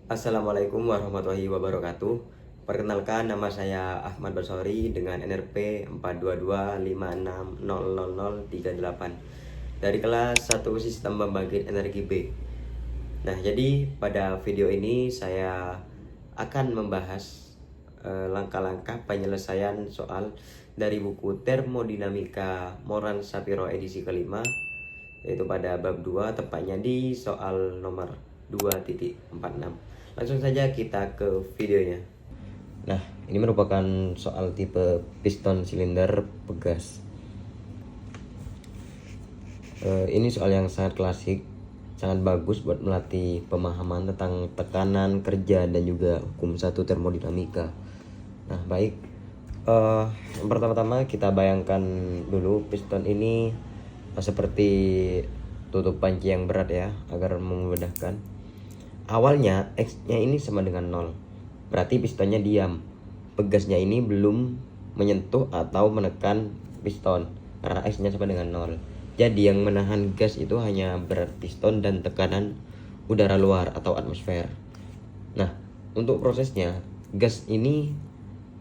Assalamualaikum warahmatullahi wabarakatuh. Perkenalkan, nama saya Ahmad Basori dengan NRP 422560038 dari kelas 1 Sistem Pembangkit Energi B. Nah, jadi pada video ini saya akan membahas langkah-langkah penyelesaian soal dari buku Termodinamika Moran Shapiro edisi kelima, yaitu pada bab 2, tepatnya di soal nomor 2.46. Langsung saja kita ke videonya. Nah, ini merupakan soal tipe piston silinder pegas. Ini soal yang sangat klasik, sangat bagus buat melatih pemahaman tentang tekanan kerja dan juga hukum satu termodinamika. Nah, baik. Yang pertama-tama kita bayangkan dulu piston ini seperti tutup panci yang berat ya, agar memudahkan. Awalnya X-nya ini sama dengan 0, berarti pistonnya diam. Pegasnya ini belum menyentuh atau menekan piston karena X-nya sama dengan 0. Jadi yang menahan gas itu hanya berat piston dan tekanan udara luar atau atmosfer. Nah, untuk prosesnya gas ini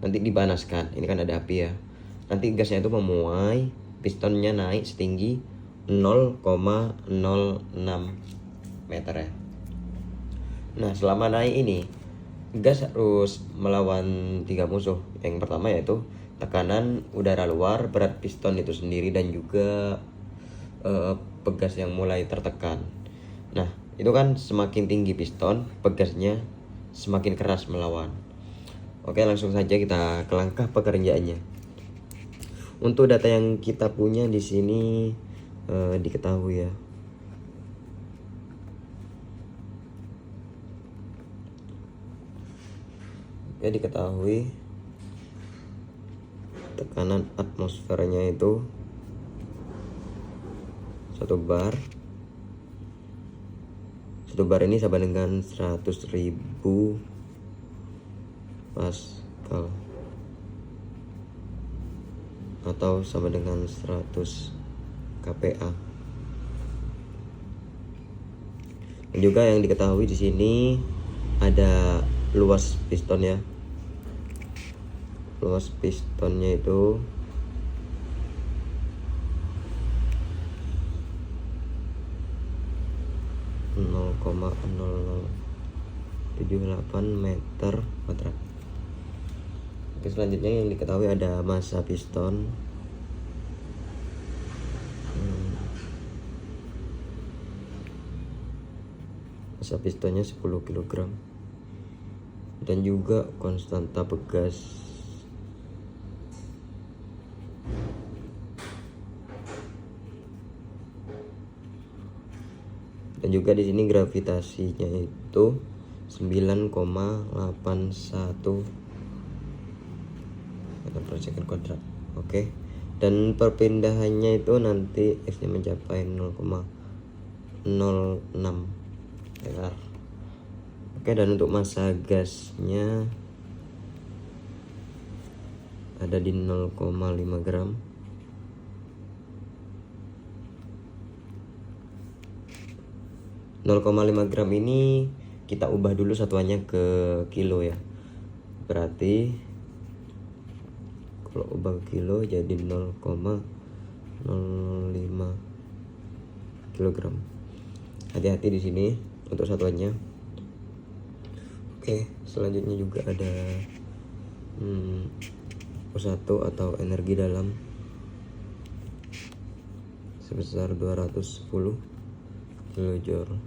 nanti dipanaskan. Ini kan ada api ya. Nanti gasnya itu memuai, pistonnya naik setinggi 0,06 meter ya. Nah, selama naik ini gas harus melawan 3 musuh. Yang pertama yaitu tekanan udara luar, berat piston itu sendiri, dan juga pegas yang mulai tertekan. Nah, itu kan semakin tinggi piston, pegasnya semakin keras melawan. Oke, langsung saja kita ke langkah pekerjaannya. Untuk data yang kita punya di sini diketahui ya. Ya, diketahui tekanan atmosfernya itu 1 bar. 1 bar ini sama dengan 100.000 Pascal atau sama dengan 100 kPa. Dan juga yang diketahui di sini ada luas piston ya. Luas pistonnya itu 0,0078 meter kuadrat. Oke, selanjutnya yang diketahui ada massa piston. Massa pistonnya 10 kg. Dan juga konstanta pegas dan juga di sini gravitasinya itu 9,81 meter per second kuadrat. Oke. Dan perpindahannya itu nanti X-nya mencapai 0,06 meter. Oke, dan untuk massa gasnya ada di 0,5 gram. gram ini kita ubah dulu satuannya ke kilo ya. Berarti kalau ubah ke kilo jadi 0,05 kilogram. Hati-hati di sini untuk satuannya. Oke, selanjutnya juga ada U1 atau energi dalam sebesar 210 kilojoule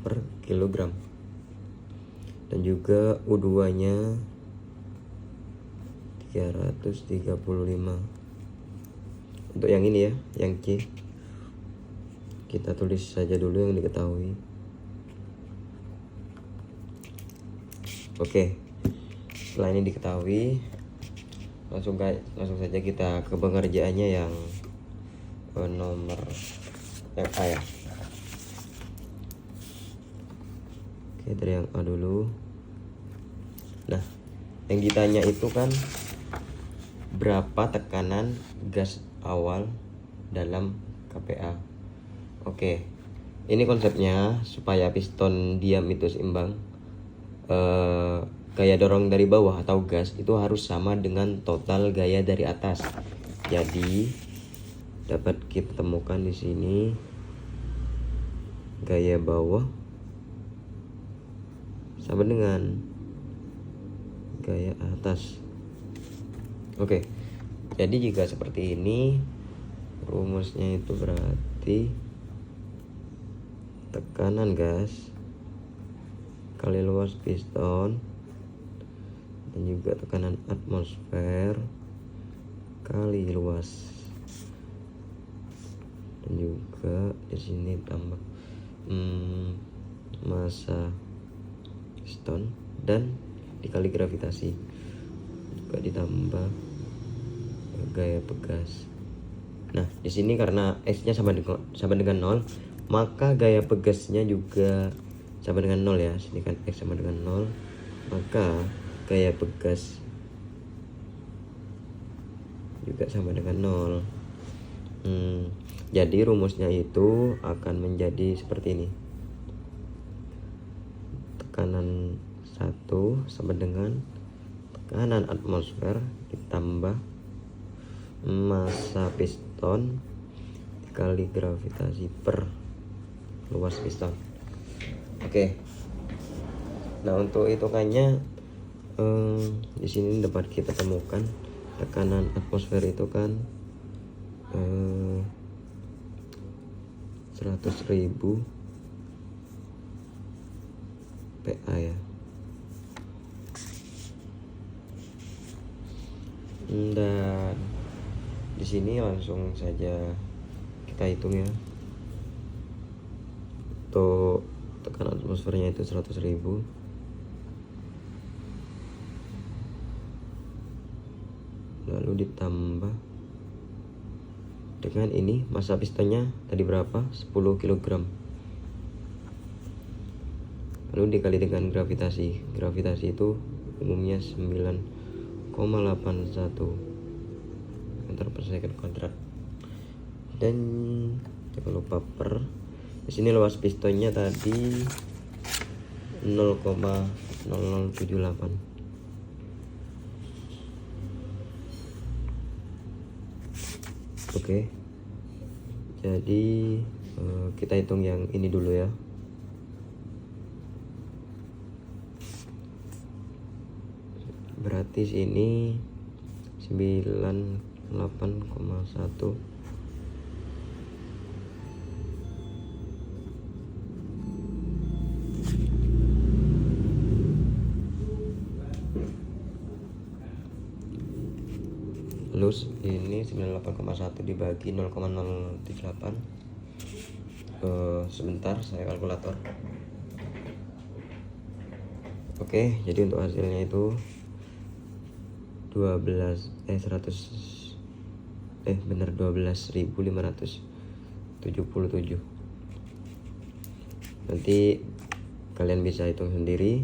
per kilogram. Dan juga U2 nya 335. Untuk yang ini ya, yang C, kita tulis saja dulu yang diketahui. Oke, setelah ini diketahui, langsung saja kita ke pengerjaannya yang nomor yang A ya. Oke, dari yang A dulu. Nah, yang ditanya itu kan berapa tekanan gas awal dalam kPa. Oke, ini konsepnya supaya piston diam itu seimbang. gaya dorong dari bawah atau gas itu harus sama dengan total gaya dari atas. Jadi dapat kita temukan di sini gaya bawah sama dengan gaya atas. Oke, jadi jika seperti ini rumusnya itu berarti tekanan gas kali luas piston dan juga tekanan atmosfer kali luas, dan juga di sini tambah massa piston dan dikali gravitasi, juga ditambah gaya pegas. Nah, di sini karena S-nya sama dengan 0, maka gaya pegasnya juga sama dengan 0 ya. Sini kan X sama dengan 0, maka gaya pegas juga sama dengan 0. Jadi rumusnya itu akan menjadi seperti ini. Tekanan 1 sama dengan tekanan atmosfer ditambah massa piston dikali gravitasi per luas piston. Oke. Nah, untuk hitungannya di sini dapat kita temukan tekanan atmosfer itu kan 100.000 PA ya. Dan di sini langsung saja kita hitung ya. Untuk tekanan atmosfernya itu 100.000 lalu ditambah dengan ini massa pistonnya tadi berapa, 10 kg, lalu dikali dengan gravitasi itu umumnya 9,81 meter per second kuadrat. Dan jangan lupa per, di sini luas pistonnya tadi 0,0078. Oke, jadi kita hitung yang ini dulu ya. Berarti sini 98,1 plus ini 98,1 dibagi 0,078. Sebentar saya kalkulator. Oke, jadi untuk hasilnya itu 12.577. Nanti kalian bisa hitung sendiri.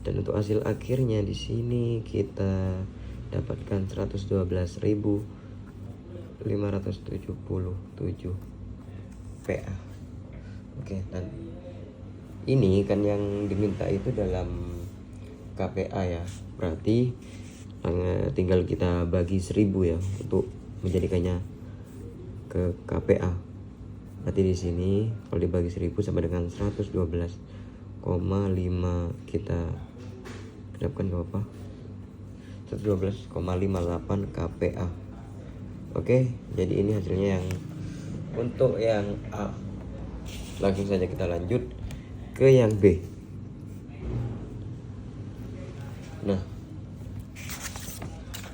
Dan untuk hasil akhirnya di sini kita dapatkan 112.577 PA. Oke, dan ini kan yang diminta itu dalam KPA ya. Berarti tinggal kita bagi 1000 ya untuk menjadikannya ke KPA. Berarti di sini kalau dibagi 1000 sama dengan 112,5 kita dapatkan ke apa? 112,58 KPA. Oke, jadi ini hasilnya yang untuk yang A. Langsung saja kita lanjut ke yang B. Nah,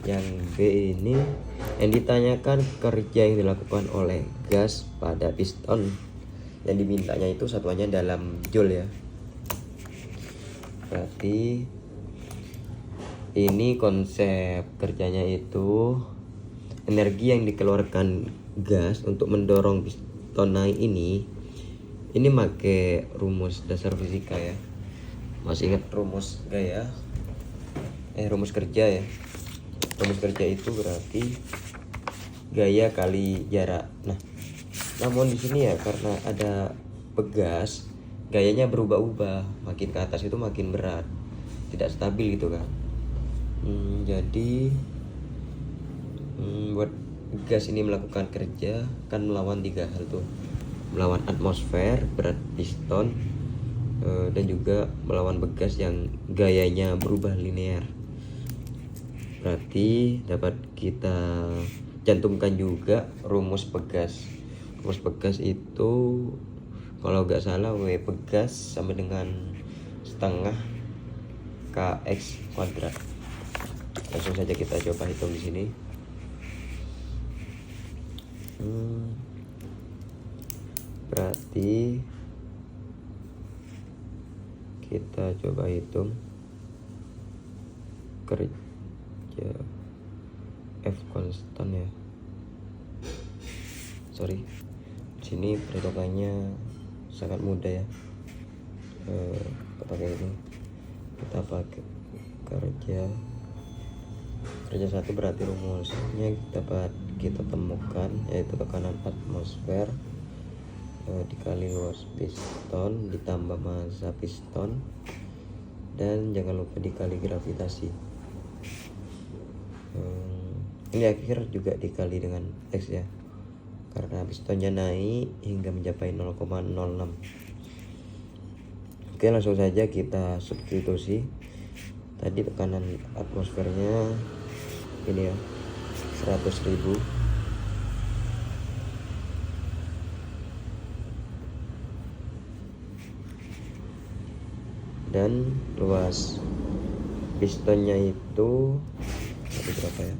yang B ini yang ditanyakan kerja yang dilakukan oleh gas pada piston. Yang dimintanya itu satuannya dalam joule ya. Berarti ini konsep kerjanya itu energi yang dikeluarkan gas untuk mendorong piston naik ini pakai rumus dasar fisika ya. Masih ingat rumus gaya? Rumus kerja ya. Rumus kerja itu berarti gaya kali jarak. Nah, namun di sini ya karena ada pegas, gayanya berubah-ubah. Makin ke atas itu makin berat. tidak stabil gitu kan. Jadi buat gas ini melakukan kerja kan melawan 3 hal tuh, melawan atmosfer, berat piston, dan juga melawan begas yang gayanya berubah linear. Berarti dapat kita cantumkan juga rumus begas. Rumus begas itu kalau nggak salah W begas sama dengan setengah kx kuadrat. Langsung saja kita coba hitung di sini. Berarti kita coba hitung kerja F konstan ya. Sorry, sini perhitungannya sangat mudah ya. Pakai ini, kita pakai kerja satu, berarti rumusnya dapat kita temukan yaitu tekanan atmosfer dikali luas piston ditambah massa piston, dan jangan lupa dikali gravitasi. Ini akhir juga dikali dengan X ya, karena pistonnya naik hingga mencapai 0,06. Oke, langsung saja kita substitusi. Tadi tekanan atmosfernya ini ya 100.000, dan luas pistonnya itu berapa ya,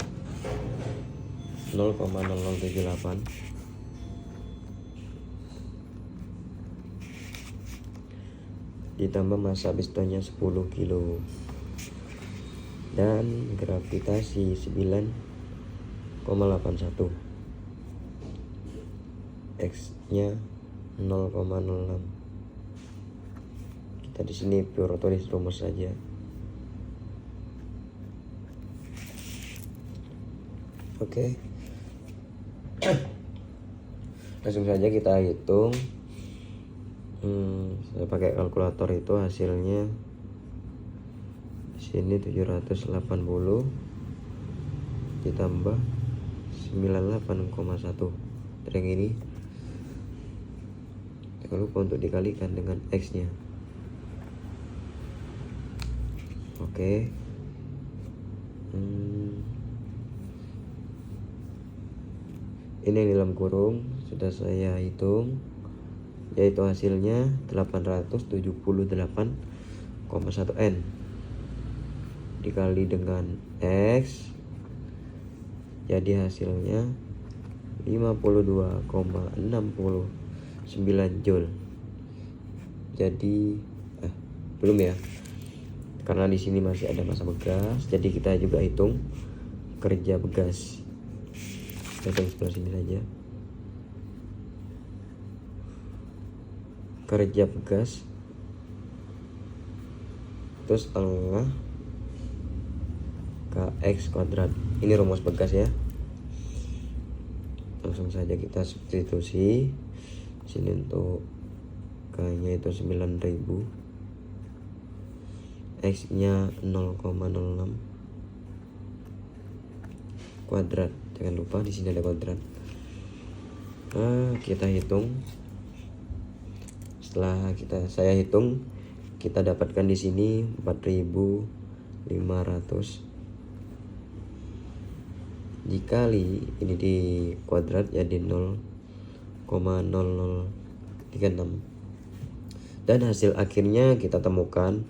0,0078, ditambah massa pistonnya 10 kilo, dan gravitasi 9,81, X nya 0,06. Kita di sini pure tulis rumus saja. Oke. Langsung saja kita hitung. Saya pakai kalkulator, itu hasilnya di sini 780 ditambah 98,1. Yang ini jangan lupa untuk dikalikan dengan X nya. Oke. Ini dalam kurung sudah saya hitung, yaitu hasilnya 878,1 N dikali dengan X, jadi hasilnya 52,69 Joule. Jadi belum ya, karena di sini masih ada massa begas, jadi kita juga hitung kerja begas. Kita hitung sebelah sini saja. Kerja begas terus setengah kx kuadrat. Ini rumus begas ya. Langsung saja kita substitusi. Sini untuk k-nya itu 9.000, x-nya 0,06 kuadrat. Jangan lupa di sini ada kuadrat. Kita hitung. Setelah saya hitung, kita dapatkan di sini 4.500 dikali ini di kuadrat jadi 0,0036, dan hasil akhirnya kita temukan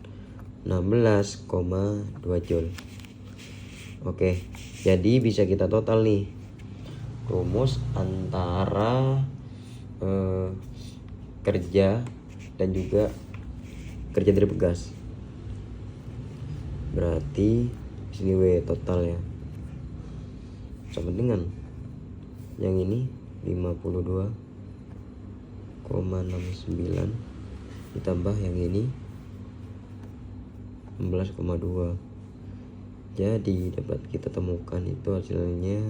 16,2 Joule. Oke, jadi bisa kita total nih rumus antara kerja dan juga kerja dari begas. Berarti di sini W total ya, sama dengan yang ini 52,69 ditambah yang ini 16,2. Jadi dapat kita temukan itu hasilnya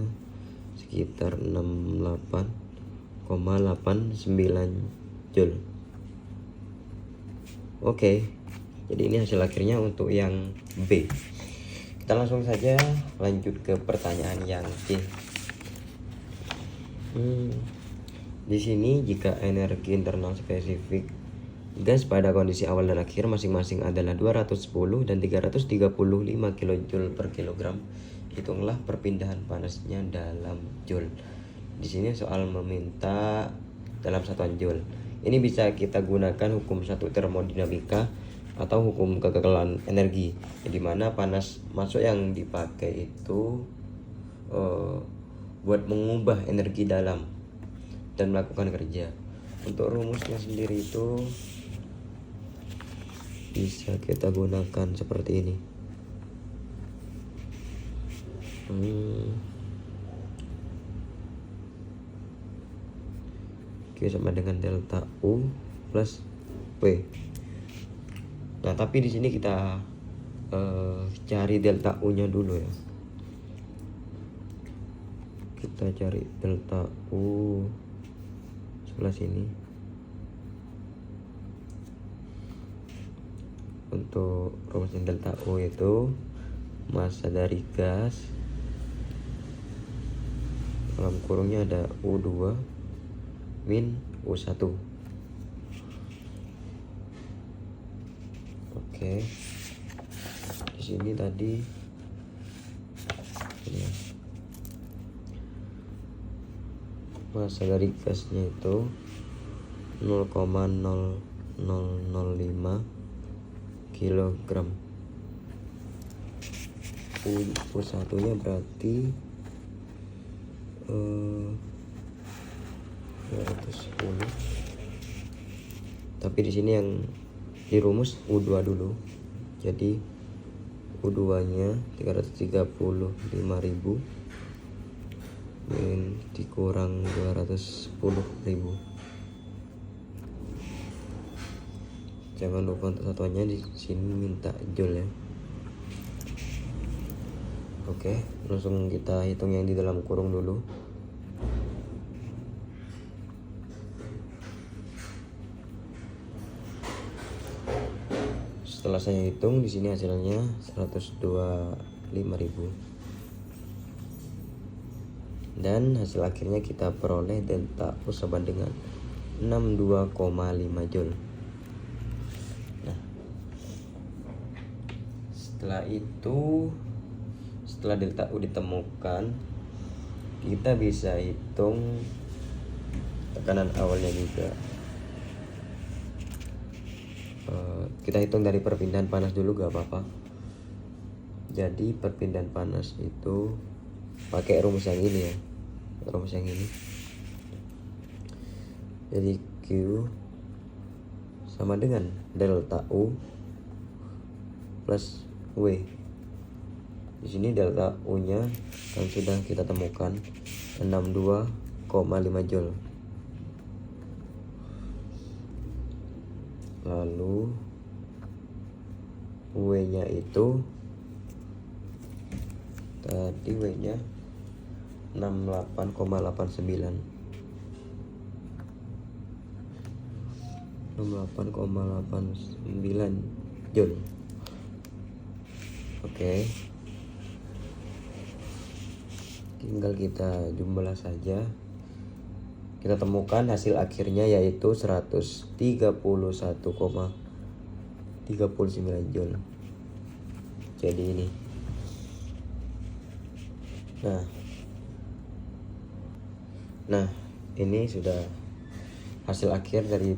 sekitar 68,89 Joule. Oke, Jadi ini hasil akhirnya untuk yang B. Kita langsung saja lanjut ke pertanyaan yang C. Di sini jika energi internal spesifik gas pada kondisi awal dan akhir masing-masing adalah 210 dan 335 kJ per kilogram, hitunglah perpindahan panasnya dalam joule. Di sini soal meminta dalam satuan joule. Ini bisa kita gunakan hukum satu termodinamika atau hukum kekekalan energi, di mana panas masuk yang dipakai itu buat mengubah energi dalam dan melakukan kerja. Untuk rumusnya sendiri itu bisa kita gunakan seperti ini. Oke, sama dengan delta U plus P. Nah, tapi di sini kita cari delta U-nya dulu ya. Kita cari delta U sebelah sini. Untuk rumusnya delta U itu massa dari gas dalam kurungnya ada U2 min U1. Oke. Di sini tadi ya, massa dari gasnya itu 0,0005 kilogram. U1 nya berarti 210. Tapi di sini yang dirumus U2 dulu. Jadi U2 nya 335.000 min dikurang 210.000. Jangan lupa untuk satuannya di sini minta joule ya. Oke, langsung kita hitung yang di dalam kurung dulu. Setelah saya hitung di sini hasilnya 125.000. Dan hasil akhirnya kita peroleh delta U sama dengan 62,5 joule. Nah, setelah delta U ditemukan, kita bisa hitung tekanan awalnya juga. Kita hitung dari perpindahan panas dulu, gak apa-apa. Jadi perpindahan panas itu pakai rumus yang ini ya, rumus yang ini. Jadi Q sama dengan delta U plus W. Di sini delta U-nya kan sudah kita temukan 62,5 joule. Lalu W-nya itu tadi W-nya 68,89 joule. Oke. Tinggal kita jumlah saja. Kita temukan hasil akhirnya yaitu 131,39 joule. Jadi ini. Nah, ini sudah hasil akhir dari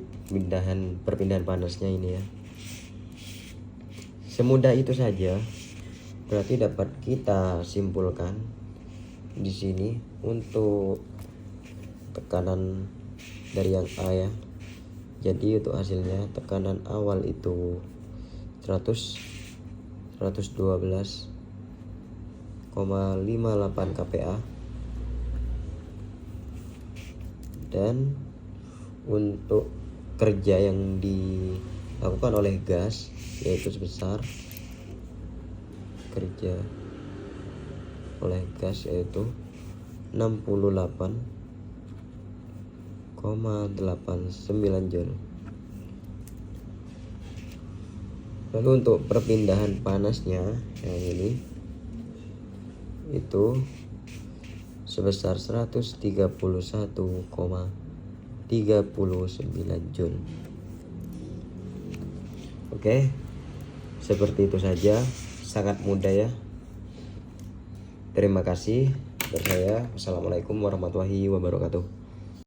perpindahan panasnya ini ya. Semudah itu saja. Berarti dapat kita simpulkan di sini untuk tekanan dari yang A ya. Jadi untuk hasilnya tekanan awal itu 112,58 kPa, dan untuk kerja yang dilakukan oleh gas yaitu sebesar kerja oleh gas yaitu 68,89 joule. Lalu untuk perpindahan panasnya yang ini itu sebesar 131,39 Joule. Oke, seperti itu saja, sangat mudah ya. Terima kasih dari saya. Wassalamualaikum warahmatullahi wabarakatuh.